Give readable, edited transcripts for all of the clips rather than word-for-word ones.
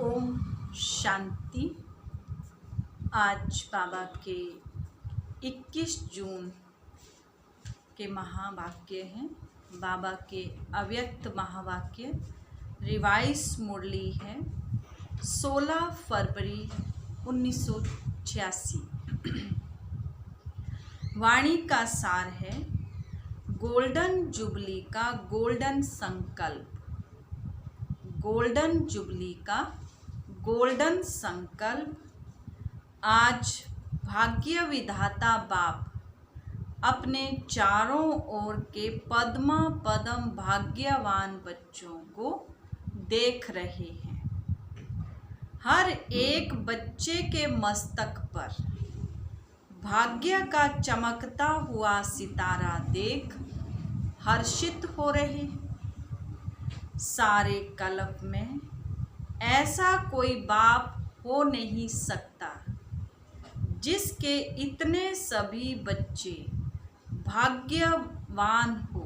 ओम शांति। आज बाबा के 21 जून के महावाक्य हैं। बाबा के अव्यक्त महावाक्य रिवाइज मुरली है 16 फरवरी 1986। वाणी का सार है गोल्डन जुबली का गोल्डन संकल्प। गोल्डन जुबली का गोल्डन संकल्प आज भाग्य विधाता बाप अपने चारों ओर के पद्म भाग्यवान बच्चों को देख रहे हैं। हर एक बच्चे के मस्तक पर भाग्य का चमकता हुआ सितारा देख हर्षित हो रहे हैं। सारे कल्प में ऐसा कोई बाप हो नहीं सकता जिसके इतने सभी बच्चे भाग्यवान हो।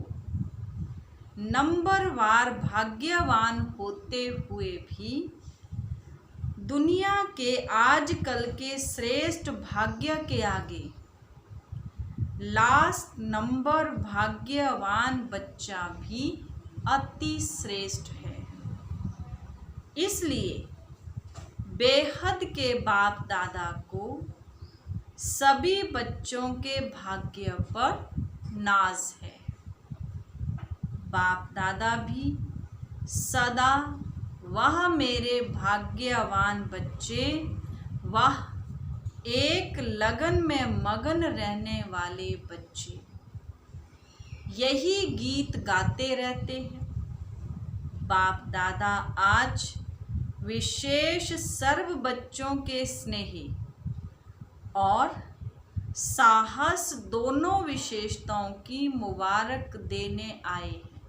नंबरवार भाग्यवान होते हुए भी दुनिया के आजकल के श्रेष्ठ भाग्य के आगे लास्ट नंबर भाग्यवान बच्चा भी अति श्रेष्ठ है। इसलिए बेहद के बाप दादा को सभी बच्चों के भाग्य पर नाज है। बाप दादा भी सदा वह मेरे भाग्यवान बच्चे, वह एक लगन में मगन रहने वाले बच्चे यही गीत गाते रहते हैं। बाप दादा आज विशेष सर्व बच्चों के स्नेही और साहस दोनों विशेषताओं की मुबारक देने आए हैं।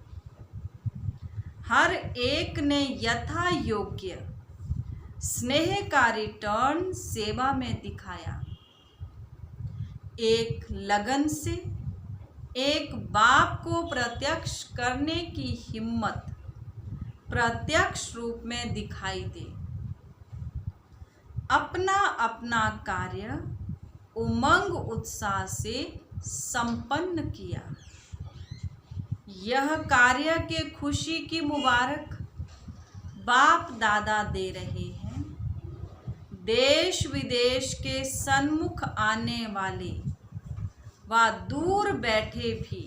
हर एक ने यथा योग्य स्नेह का रिटर्न सेवा में दिखाया। एक लगन से एक बाप को प्रत्यक्ष करने की हिम्मत प्रत्यक्ष रूप में दिखाई दे। अपना अपना कार्य उमंग उत्साह से संपन्न किया। यह कार्य के खुशी की मुबारक बाप दादा दे रहे हैं। देश विदेश के सन्मुख आने वाले व दूर बैठे भी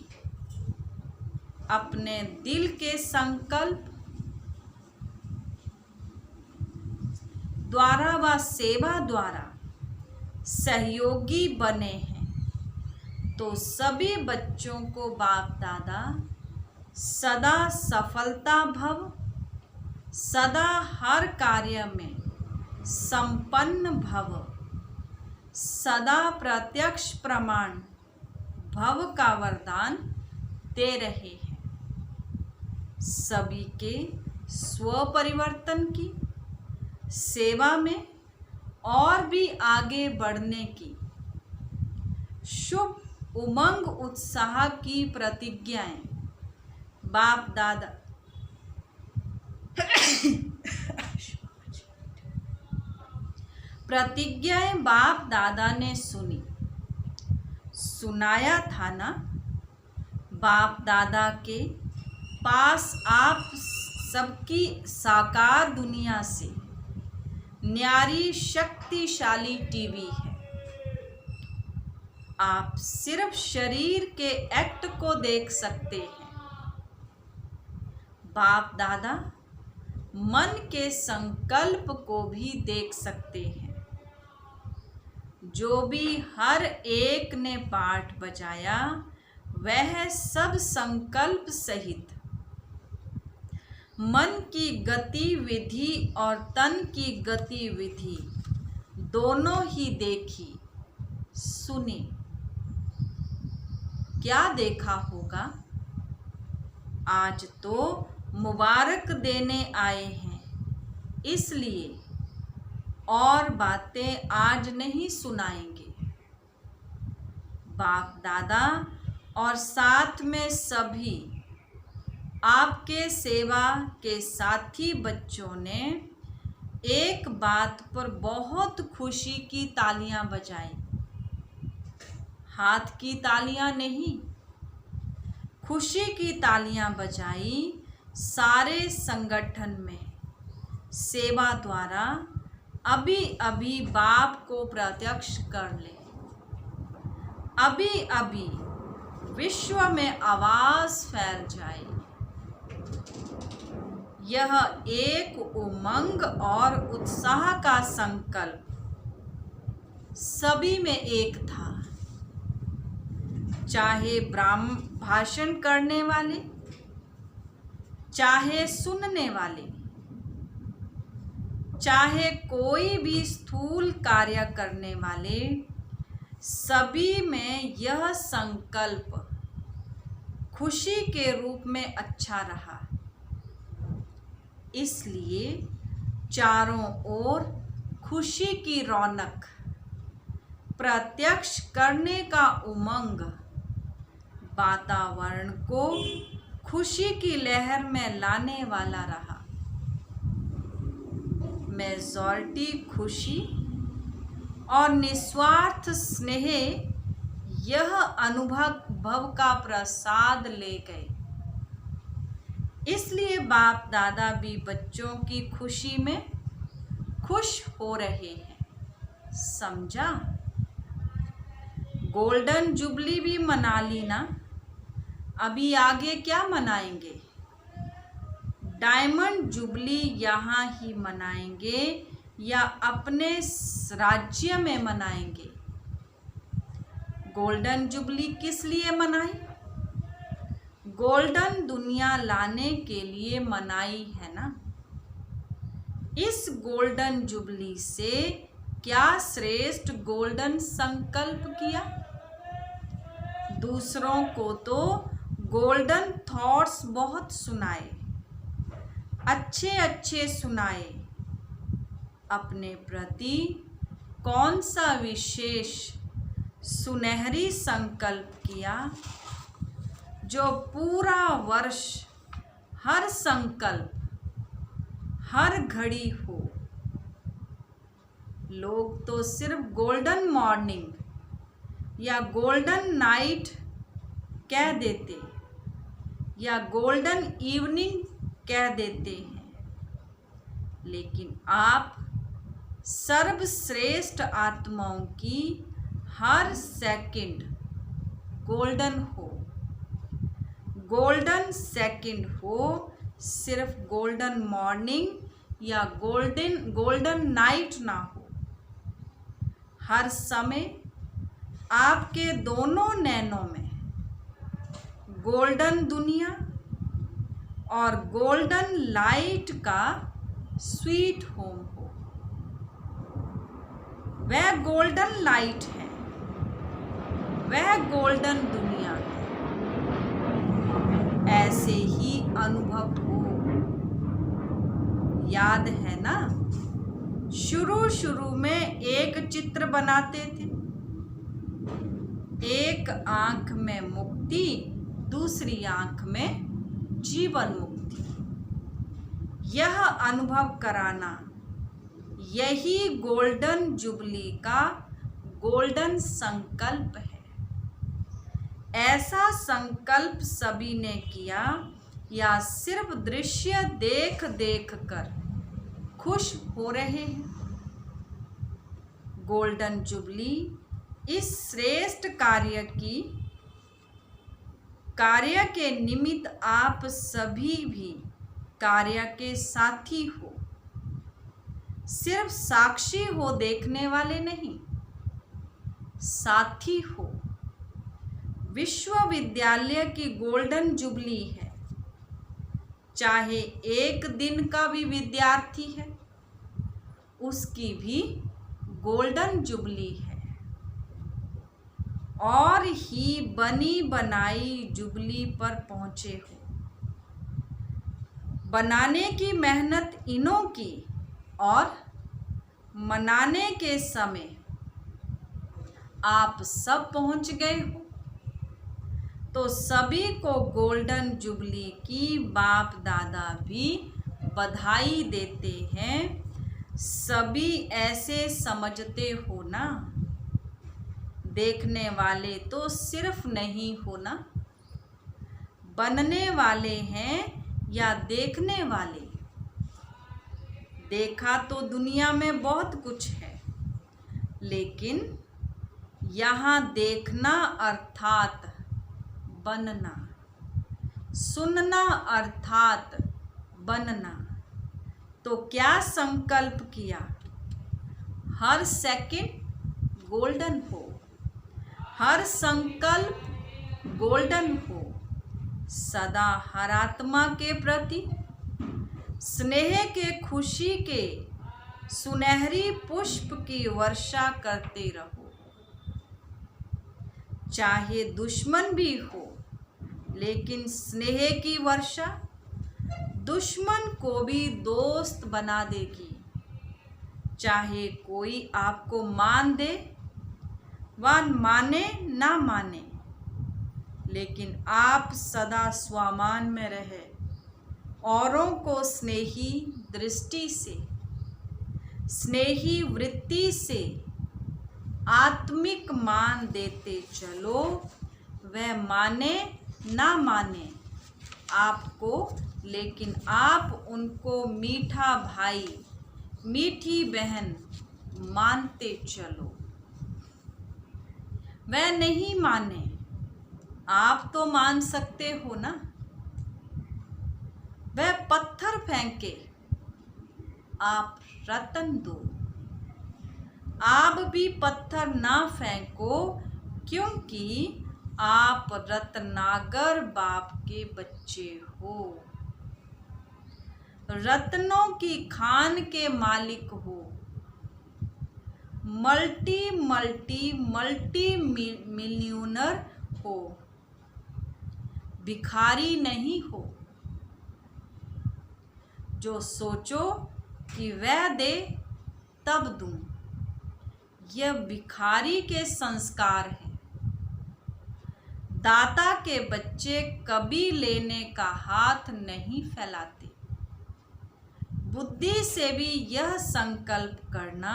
अपने दिल के संकल्प द्वारा व सेवा द्वारा सहयोगी बने हैं। तो सभी बच्चों को बाप दादा सदा सफलता भव, सदा हर कार्य में संपन्न भव, सदा प्रत्यक्ष प्रमाण भव का वरदान दे रहे हैं। सभी के स्व परिवर्तन की सेवा में और भी आगे बढ़ने की शुभ उमंग उत्साह की प्रतिज्ञाएं बाप दादा प्रतिज्ञाएं बाप दादा ने सुनाया था ना। बाप दादा के पास आप सबकी साकार दुनिया से न्यारी शक्तिशाली टीवी है। आप सिर्फ शरीर के एक्ट को देख सकते हैं। बाप दादा मन के संकल्प को भी देख सकते हैं। जो भी हर एक ने पाठ बजाया वह सब संकल्प सहित मन की गतिविधि और तन की गतिविधि दोनों ही देखी सुनी। क्या देखा होगा? आज तो मुबारक देने आए हैं, इसलिए और बातें आज नहीं सुनाएंगे। बाप दादा और साथ में सभी आपके सेवा के साथी बच्चों ने एक बात पर बहुत खुशी की तालियां बजाई। हाथ की तालियां नहीं, खुशी की तालियां बजाई। सारे संगठन में सेवा द्वारा अभी अभी बाप को प्रत्यक्ष कर ले। अभी अभी विश्व में आवाज फैल जाए। यह एक उमंग और उत्साह का संकल्प सभी में एक था। चाहे भाषण करने वाले, चाहे सुनने वाले, चाहे कोई भी स्थूल कार्य करने वाले, सभी में यह संकल्प खुशी के रूप में अच्छा रहा। इसलिए चारों ओर खुशी की रौनक, प्रत्यक्ष करने का उमंग वातावरण को खुशी की लहर में लाने वाला रहा। मेजॉरिटी खुशी और निस्वार्थ स्नेह यह अनुभव का प्रसाद ले गए। इसलिए बाप दादा भी बच्चों की खुशी में खुश हो रहे हैं। समझा? गोल्डन जुबली भी मना ली ना, अभी आगे क्या मनाएंगे? डायमंड जुबली यहाँ ही मनाएंगे या अपने राज्य में मनाएंगे? गोल्डन जुबली किस लिए मनाई? गोल्डन दुनिया लाने के लिए मनाई है ना। इस गोल्डन जुबली से क्या श्रेष्ठ गोल्डन संकल्प किया? दूसरों को तो गोल्डन थॉट्स बहुत सुनाए, अच्छे अच्छे सुनाए। अपने प्रति कौन सा विशेष सुनहरी संकल्प किया जो पूरा वर्ष हर संकल्प हर घड़ी हो? लोग तो सिर्फ गोल्डन मॉर्निंग या गोल्डन नाइट कह देते या गोल्डन इवनिंग कह देते हैं, लेकिन आप सर्वश्रेष्ठ आत्माओं की हर सेकंड गोल्डन हो। गोल्डन सेकंड हो, सिर्फ गोल्डन मॉर्निंग या गोल्डन नाइट ना हो। हर समय आपके दोनों नैनों में गोल्डन दुनिया और गोल्डन लाइट का स्वीट होम हो। वह गोल्डन लाइट है, वह गोल्डन दुनिया है। ऐसे ही अनुभव हो। याद है ना, शुरू में एक चित्र बनाते थे। एक आंख में मुक्ति, दूसरी आंख में जीवन मुक्ति। यह अनुभव कराना, यही गोल्डन जुबली का गोल्डन संकल्प है। ऐसा संकल्प सभी ने किया या सिर्फ दृश्य देख देख कर खुश हो रहे हैं? गोल्डन जुबली इस श्रेष्ठ कार्य के निमित्त आप सभी भी कार्य के साथी हो। सिर्फ साक्षी हो, देखने वाले नहीं, साथी हो। विश्वविद्यालय की गोल्डन जुबली है। चाहे एक दिन का भी विद्यार्थी है, उसकी भी गोल्डन जुबली है। और ही बनी बनाई जुबली पर पहुंचे हो। बनाने की मेहनत इन्हों की और मनाने के समय आप सब पहुंच गए हो। तो सभी को गोल्डन जुबली की बाप दादा भी बधाई देते हैं। सभी ऐसे समझते हो ना, देखने वाले तो सिर्फ नहीं हो ना, बनने वाले हैं या देखने वाले। देखा तो दुनिया में बहुत कुछ है, लेकिन यहाँ देखना अर्थात बनना, सुनना अर्थात बनना। तो क्या संकल्प किया? हर सेकंड गोल्डन हो, हर संकल्प गोल्डन हो। सदा हर आत्मा के प्रति स्नेह के, खुशी के सुनहरी पुष्प की वर्षा करते रहो। चाहे दुश्मन भी हो, लेकिन स्नेह की वर्षा दुश्मन को भी दोस्त बना देगी। चाहे कोई आपको मान दे व माने ना माने, लेकिन आप सदा स्वामान में रहे, औरों को स्नेही दृष्टि से, स्नेही वृत्ति से आत्मिक मान देते चलो। वह माने ना माने आपको, लेकिन आप उनको मीठा भाई, मीठी बहन मानते चलो। वह नहीं माने, आप तो मान सकते हो ना। वह पत्थर फेंके, आप रतन दो। आप भी पत्थर ना फेंको, क्योंकि आप रत्नागर बाप के बच्चे हो, रत्नों की खान के मालिक हो। मल्टी मल्टी मल्टी मिलियनर हो, भिखारी नहीं हो। जो सोचो कि वह दे तब दूं, यह भिखारी के संस्कार है। दाता के बच्चे कभी लेने का हाथ नहीं फैलाते। बुद्धि से भी यह संकल्प करना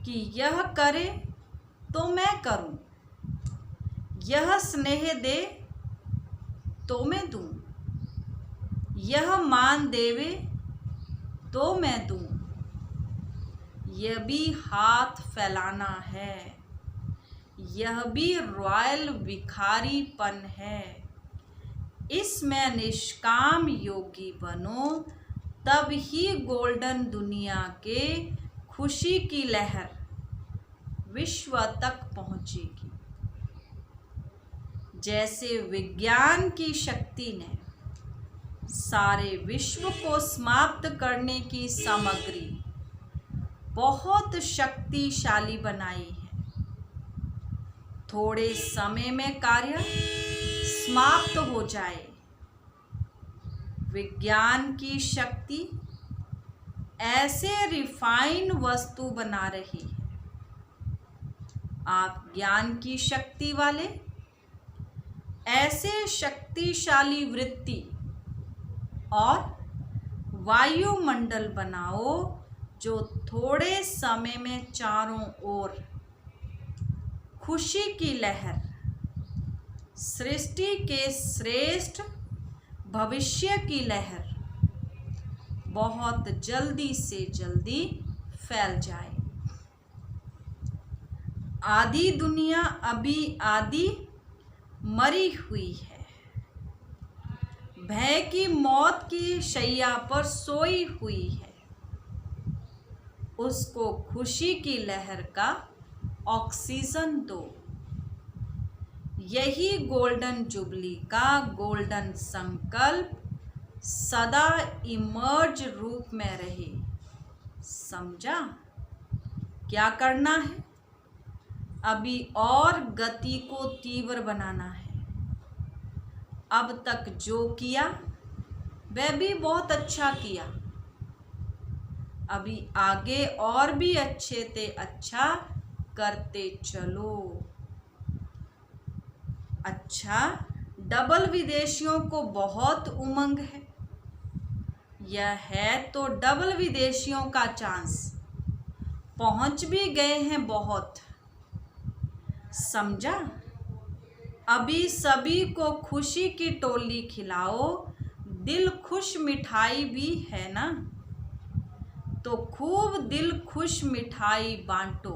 कि यह करे तो मैं करूं, यह स्नेह दे तो मैं दूं, यह मान देवे तो मैं दूं। यह भी हाथ फैलाना है, यह भी रॉयल भिखारीपन है। इसमें निष्काम योगी बनो, तब ही गोल्डन दुनिया के खुशी की लहर विश्व तक पहुंचेगी। जैसे विज्ञान की शक्ति ने सारे विश्व को समाप्त करने की सामग्री बहुत शक्तिशाली बनाई है, थोड़े समय में कार्य समाप्त हो जाए। विज्ञान की शक्ति ऐसे रिफाइन वस्तु बना रही है। आप ज्ञान की शक्ति वाले ऐसे शक्तिशाली वृत्ति और वायुमंडल बनाओ, जो थोड़े समय में चारों ओर खुशी की लहर, सृष्टि के श्रेष्ठ भविष्य की लहर बहुत जल्दी से जल्दी फैल जाए। आधी दुनिया अभी आधी मरी हुई है, भय की मौत की शैया पर सोई हुई है। उसको खुशी की लहर का ऑक्सीजन दो। यही गोल्डन जुबली का गोल्डन संकल्प सदा इमर्ज रूप में रहे। समझा क्या करना है? अभी और गति को तीव्र बनाना है। अब तक जो किया वह भी बहुत अच्छा किया। अभी आगे और भी अच्छे से अच्छा करते चलो। अच्छा, डबल विदेशियों को बहुत उमंग है। यह है तो डबल विदेशियों का चांस, पहुंच भी गए हैं बहुत। समझा? अभी सभी को खुशी की टोली खिलाओ, दिल खुश मिठाई भी है ना, तो खूब दिल खुश मिठाई बांटो।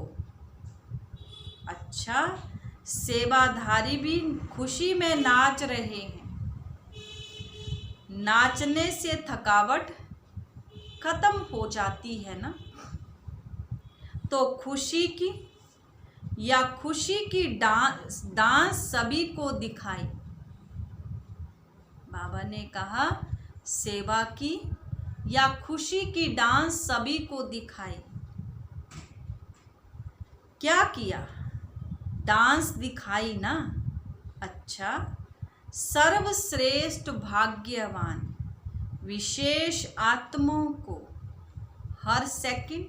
अच्छा, सेवाधारी भी खुशी में नाच रहे हैं, नाचने से थकावट खत्म हो जाती है ना, तो खुशी की डांस सभी को दिखाई। बाबा ने कहा सेवा की या खुशी की डांस सभी को दिखाई। क्या किया? डांस दिखाई ना। अच्छा, सर्वश्रेष्ठ भाग्यवान विशेष आत्माओं को हर सेकंड,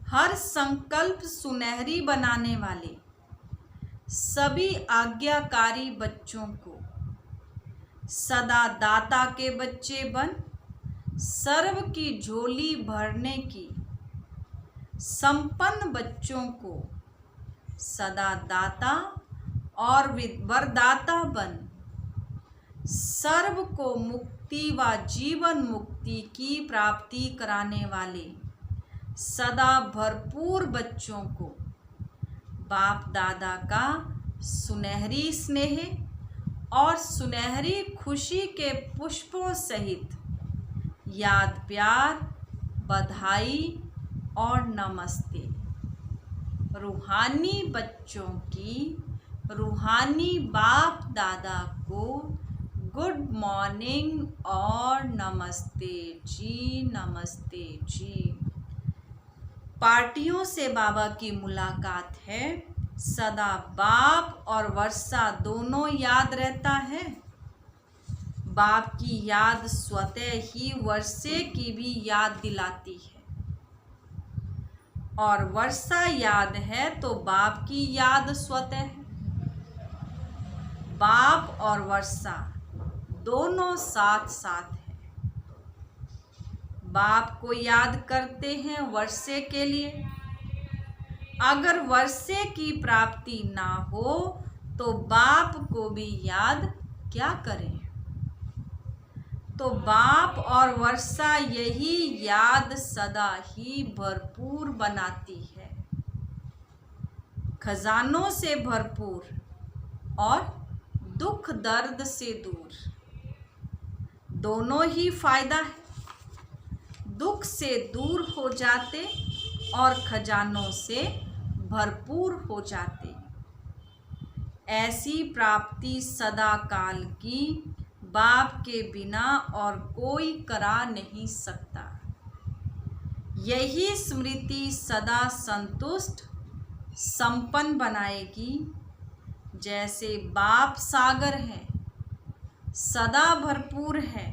हर संकल्प सुनहरी बनाने वाले सभी आज्ञाकारी बच्चों को सदा दाता के बच्चे बन सर्व की झोली भरने की संपन्न बच्चों को सदा दाता और वरदाता बन सर्व को मुक्ति व जीवन मुक्ति की प्राप्ति कराने वाले सदा भरपूर बच्चों को बाप दादा का सुनहरी स्नेह और सुनहरी खुशी के पुष्पों सहित याद, प्यार, बधाई और नमस्ते। रूहानी बच्चों की रूहानी बाप दादा को गुड मॉर्निंग और नमस्ते जी, नमस्ते जी। पार्टियों से बाबा की मुलाकात है, सदा बाप और वर्षा दोनों याद रहता है। बाप की याद स्वतः ही वर्षे की भी याद दिलाती है, और वर्षा याद है तो बाप की याद स्वतः है। बाप और वर्षा दोनों साथ साथ है। बाप को याद करते हैं वर्षे के लिए। अगर वर्षे की प्राप्ति ना हो तो बाप को भी याद क्या करें। तो बाप और वर्षा यही याद सदा ही भरपूर बनाती है, खजानों से भरपूर और दुख दर्द से दूर। दोनों ही फायदा है, दुख से दूर हो जाते और खजानों से भरपूर हो जाते। ऐसी प्राप्ति सदा काल की बाप के बिना और कोई करा नहीं सकता। यही स्मृति सदा संतुष्ट संपन्न बनाएगी। जैसे बाप सागर है, सदा भरपूर है,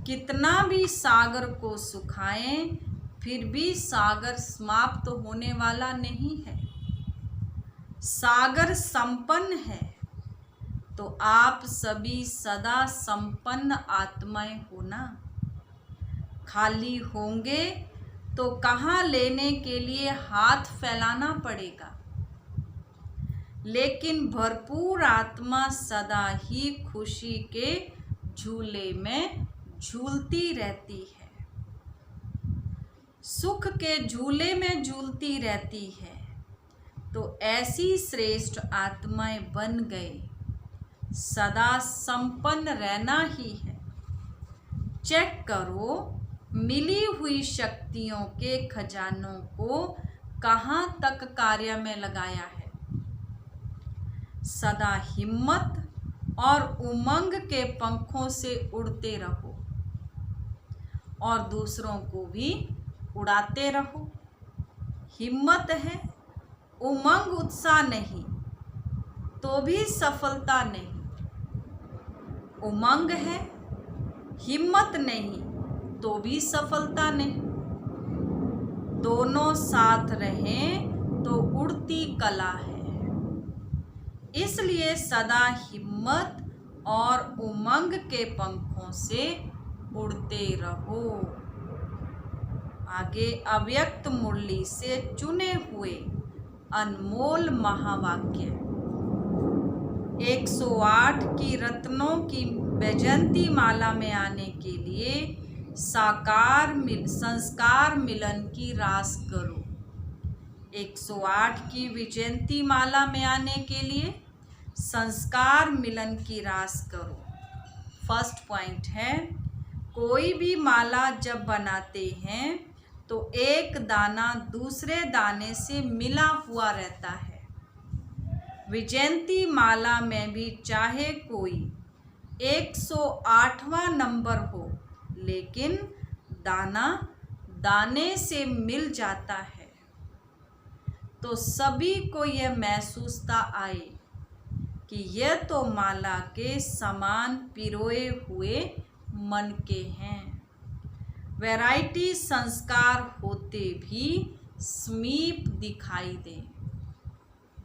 कितना भी सागर को सुखाएं फिर भी सागर समाप्त होने वाला नहीं है। सागर संपन्न है, तो आप सभी सदा संपन्न आत्माएं हो ना। खाली होंगे तो कहाँ लेने के लिए हाथ फैलाना पड़ेगा, लेकिन भरपूर आत्मा सदा ही खुशी के झूले में झूलती रहती है, सुख के झूले में झूलती रहती है। तो ऐसी श्रेष्ठ आत्माएं बन गए, सदा संपन्न रहना ही है। चेक करो मिली हुई शक्तियों के खजानों को कहाँ तक कार्य में लगाया है। सदा हिम्मत और उमंग के पंखों से उड़ते रहो और दूसरों को भी उड़ाते रहो। हिम्मत है, उमंग उत्साह नहीं तो भी सफलता नहीं। उमंग है, हिम्मत नहीं तो भी सफलता नहीं। दोनों साथ रहें तो उड़ती कला है। इसलिए सदा हिम्मत और उमंग के पंखों से उड़ते रहो। आगे अव्यक्त मुरली से चुने हुए अनमोल महावाक्य। 108 की रत्नों की वैजयंती माला में आने के लिए संस्कार मिलन की रास करो। 108 की विजयंती माला में आने के लिए संस्कार मिलन की रास करो। फर्स्ट पॉइंट है, कोई भी माला जब बनाते हैं तो एक दाना दूसरे दाने से मिला हुआ रहता है। विजयंती माला में भी चाहे कोई 108वां नंबर हो, लेकिन दाना दाने से मिल जाता है तो सभी को यह महसूसता आए कि यह तो माला के समान पिरोए हुए मन के हैं। वैरायटी संस्कार होते भी समीप दिखाई दे।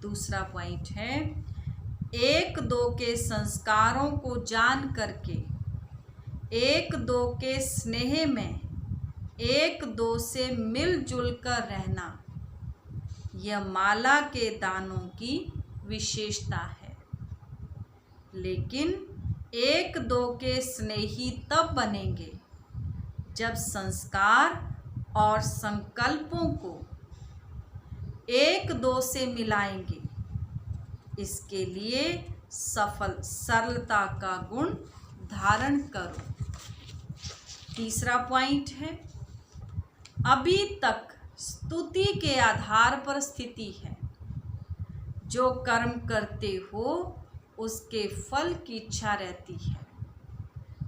दूसरा पॉइंट है, एक दो के संस्कारों को जान करके एक दो के स्नेह में एक दो से मिलजुल कर रहना, यह माला के दानों की विशेषता है। लेकिन एक दो के स्नेही तब बनेंगे जब संस्कार और संकल्पों को एक दो से मिलाएंगे। इसके लिए सरलता का गुण धारण करो। तीसरा पॉइंट है, अभी तक स्तुति के आधार पर स्थिति है। जो कर्म करते हो उसके फल की इच्छा रहती है।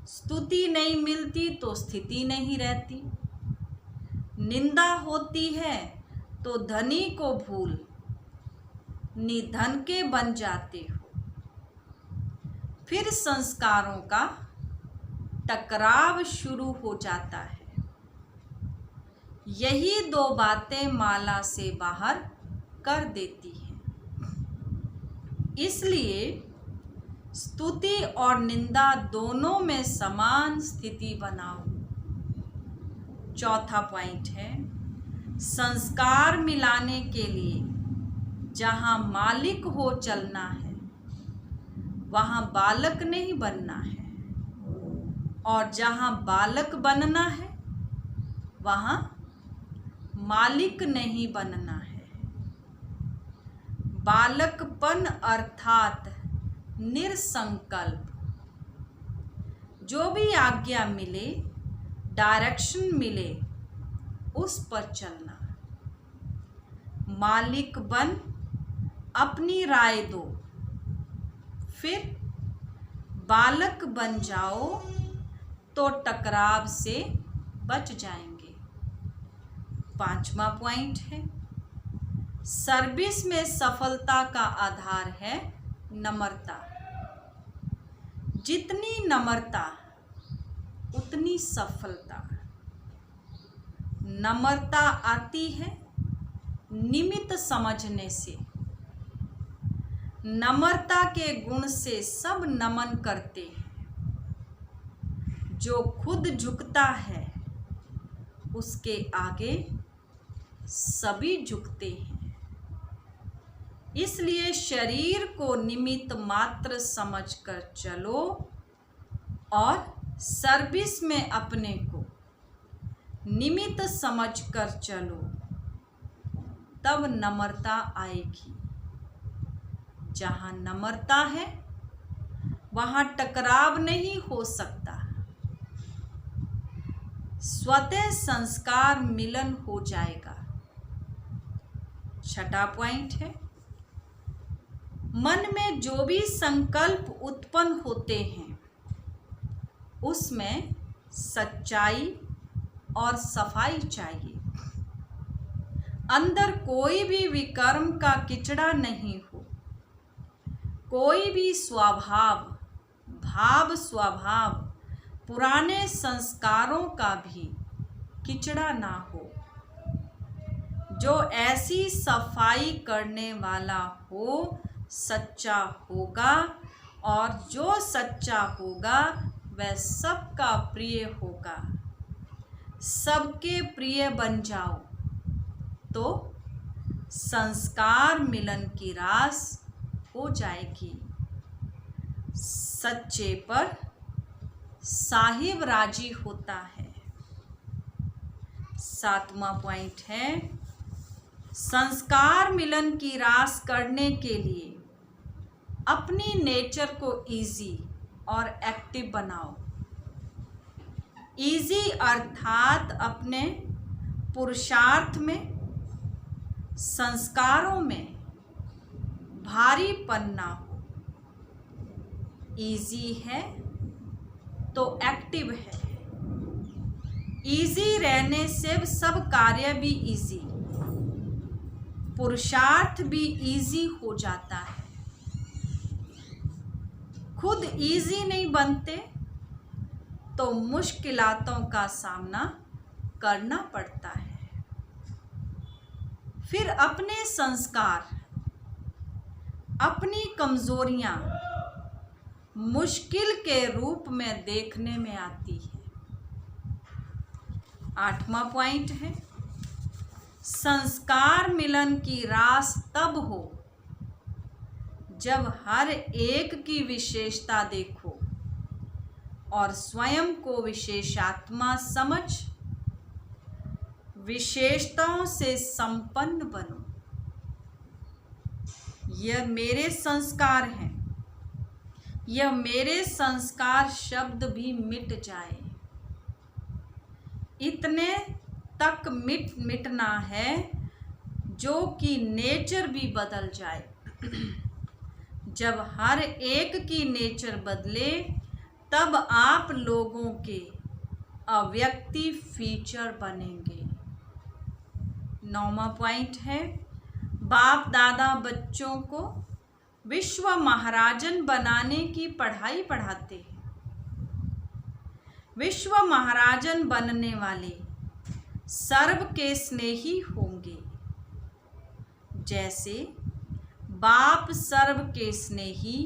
स्तुति नहीं मिलती तो स्थिति नहीं रहती। निंदा होती है तो धनी को भूल निधन के बन जाते हो। फिर संस्कारों का टकराव शुरू हो जाता है। यही दो बातें माला से बाहर कर देती हैं। इसलिए स्तुति और निंदा दोनों में समान स्थिति बनाओ। चौथा पॉइंट है, संस्कार मिलाने के लिए जहाँ मालिक हो चलना है वहाँ बालक नहीं बनना है, और जहाँ बालक बनना है वहाँ मालिक नहीं बनना है। बालकपन अर्थात निरसंकल्प, जो भी आज्ञा मिले, डायरेक्शन मिले, उस पर चलना। मालिक बन अपनी राय दो, फिर बालक बन जाओ तो टकराव से बच जाएंगे। पांचवा पॉइंट है, सर्विस में सफलता का आधार है नम्रता। जितनी नम्रता उतनी सफलता। नम्रता आती है निमित्त समझने से। नम्रता के गुण से सब नमन करते हैं। जो खुद झुकता है उसके आगे सभी झुकते हैं। इसलिए शरीर को निमित्त मात्र समझकर चलो और सर्विस में अपने को निमित्त समझकर चलो, तब नम्रता आएगी। जहाँ नम्रता है वहाँ टकराव नहीं हो सकता। स्वतः संस्कार मिलन हो जाएगा। छठा पॉइंट है, मन में जो भी संकल्प उत्पन्न होते हैं उसमें सच्चाई और सफाई चाहिए। अंदर कोई भी विकर्म का किचड़ा नहीं हो। कोई भी भाव स्वभाव पुराने संस्कारों का भी किचड़ा ना हो। जो ऐसी सफाई करने वाला हो सच्चा होगा, और जो सच्चा होगा वह सबका प्रिय होगा। सबके प्रिय बन जाओ तो संस्कार मिलन की रास हो जाएगी। सच्चे पर साहिब राजी होता है। 7वां पॉइंट है, संस्कार मिलन की रास करने के लिए अपनी नेचर को इजी और एक्टिव बनाओ। इजी अर्थात अपने पुरुषार्थ में, संस्कारों में भारीपन ना हो। इजी है तो एक्टिव है। इजी रहने से सब कार्य भी इजी, पुरुषार्थ भी इजी हो जाता है। खुद इजी नहीं बनते तो मुश्किलातों का सामना करना पड़ता है। फिर अपने संस्कार, अपनी कमजोरियां मुश्किल के रूप में देखने में आती है। 8वां पॉइंट है, संस्कार मिलन की रास तब हो जब हर एक की विशेषता देखो और स्वयं को विशेषात्मा समझ विशेषताओं से संपन्न बनो। यह मेरे संस्कार हैं, यह मेरे संस्कार शब्द भी मिट जाए। इतने तक मिटना है जो कि नेचर भी बदल जाए। जब हर एक की नेचर बदले तब आप लोगों के अव्यक्ति फीचर बनेंगे। 9वां पॉइंट है, बाप दादा बच्चों को विश्व महाराजन बनाने की पढ़ाई पढ़ाते हैं। विश्व महाराजन बनने वाले सर्व के स्नेही होंगे। जैसे बाप सर्व के स्नेही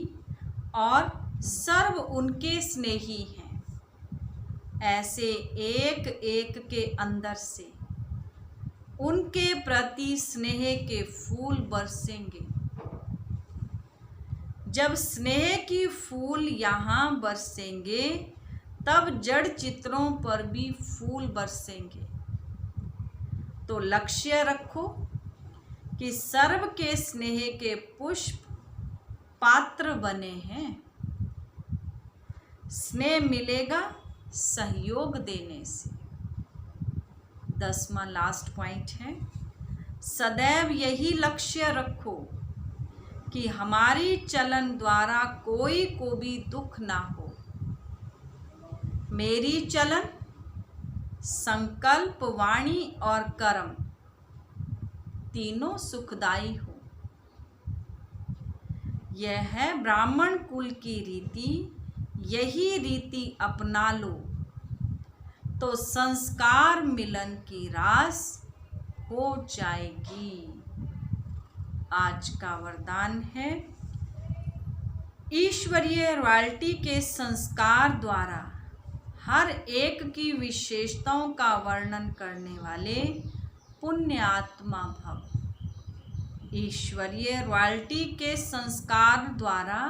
और सर्व उनके स्नेही हैं, ऐसे एक एक के अंदर से उनके प्रति स्नेह के फूल बरसेंगे। जब स्नेह की फूल यहाँ बरसेंगे तब जड़ चित्रों पर भी फूल बरसेंगे। तो लक्ष्य रखो कि सर्व के स्नेह के पुष्प पात्र बने हैं। स्नेह मिलेगा सहयोग देने से। 10वां लास्ट पॉइंट है, सदैव यही लक्ष्य रखो कि हमारी चलन द्वारा कोई को भी दुख ना हो। मेरी चलन, संकल्प, वाणी और कर्म तीनों सुखदाई हो। यह है ब्राह्मण कुल की रीति। यही रीति अपना लो तो संस्कार मिलन की रास हो जाएगी। आज का वरदान है, ईश्वरीय रॉयल्टी के संस्कार द्वारा हर एक की विशेषताओं का वर्णन करने वाले पुण्य आत्मा भव। ईश्वरीय रॉयल्टी के संस्कार द्वारा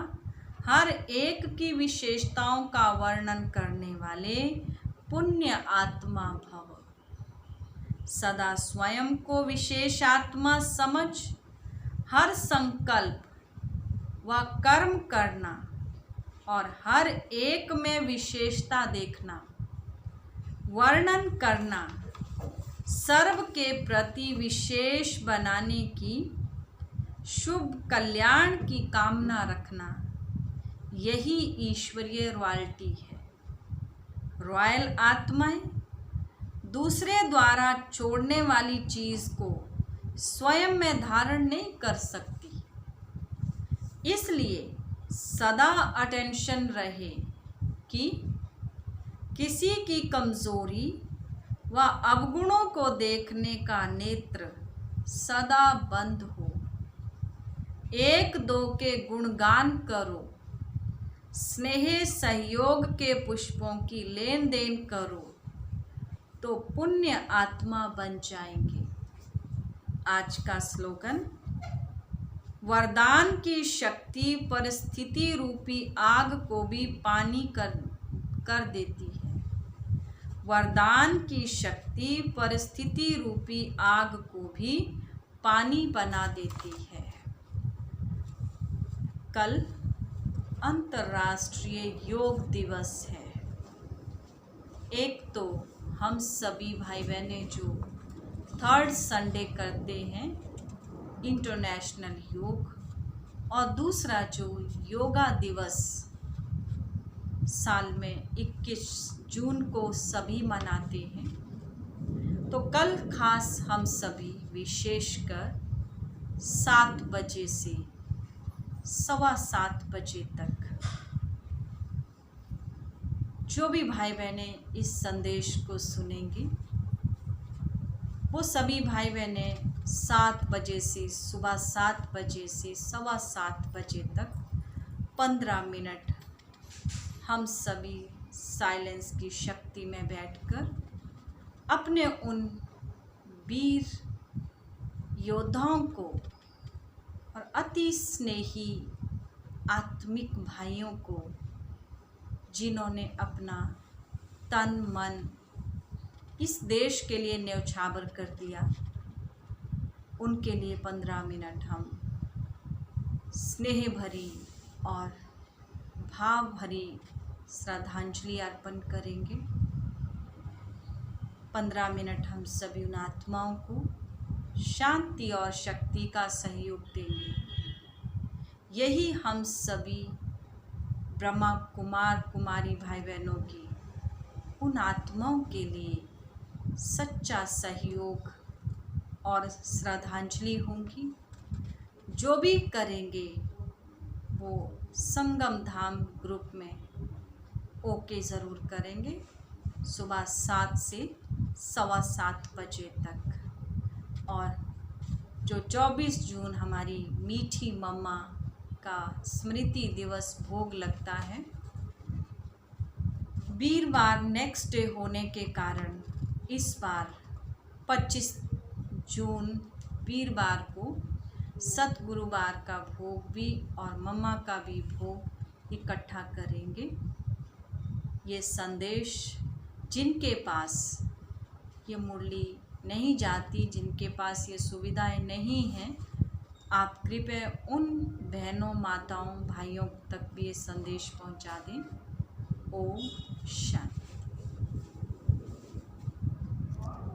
हर एक की विशेषताओं का वर्णन करने वाले पुण्य आत्मा भव। सदा स्वयं को विशेष आत्मा समझ हर संकल्प व कर्म करना और हर एक में विशेषता देखना, वर्णन करना, सर्व के प्रति विशेष बनाने की, शुभ कल्याण की कामना रखना, यही ईश्वरीय रॉयल्टी है। रॉयल आत्माएं दूसरे द्वारा छोड़ने वाली चीज को स्वयं में धारण नहीं कर सकती। इसलिए सदा अटेंशन रहे कि किसी की कमजोरी व अवगुणों को देखने का नेत्र सदा बंद हो। एक दो के गुणगान करो, स्नेह सहयोग के पुष्पों की लेन देन करो तो पुण्य आत्मा बन जाएंगे। आज का स्लोगन, वरदान की शक्ति परिस्थिति रूपी आग को भी पानी कर देती है। वरदान की शक्ति परिस्थिति रूपी आग को भी पानी बना देती है। कल अंतर्राष्ट्रीय योग दिवस है। एक तो हम सभी भाई बहनें जो थर्ड संडे करते हैं इंटरनेशनल योग, और दूसरा जो योगा दिवस साल में 21 जून को सभी मनाते हैं। तो कल खास हम सभी विशेषकर 7 बजे से 7:15 बजे तक जो भी भाई बहनें इस संदेश को सुनेंगे वो सभी भाई बहनें 7 बजे से सुबह 7 बजे से 7:15 बजे तक 15 मिनट हम सभी साइलेंस की शक्ति में बैठकर अपने उन वीर योद्धाओं को और अति स्नेही आत्मिक भाइयों को जिन्होंने अपना तन मन इस देश के लिए न्यौछावर कर दिया, उनके लिए 15 मिनट हम स्नेह भरी और भाव भरी श्रद्धांजलि अर्पण करेंगे। 15 मिनट हम सभी उन आत्माओं को शांति और शक्ति का सहयोग देंगे। यही हम सभी ब्रह्मा कुमार कुमारी भाई बहनों की उन आत्माओं के लिए सच्चा सहयोग और श्रद्धांजलि होंगी। जो भी करेंगे वो संगम धाम ग्रुप में ओके ज़रूर करेंगे, सुबह 7 से 7:15 बजे तक। और जो 24 जून हमारी मीठी मम्मा का स्मृति दिवस भोग लगता है, वीरवार नेक्स्ट डे होने के कारण इस बार 25 जून वीरवार को सतगुरुवार का भोग भी और मम्मा का भी भोग इकट्ठा करेंगे। ये संदेश जिनके पास ये मुरली नहीं जाती, जिनके पास ये सुविधाएं नहीं हैं, आप कृपया उन बहनों माताओं भाइयों तक भी ये संदेश पहुंचा दें। ओम शांति।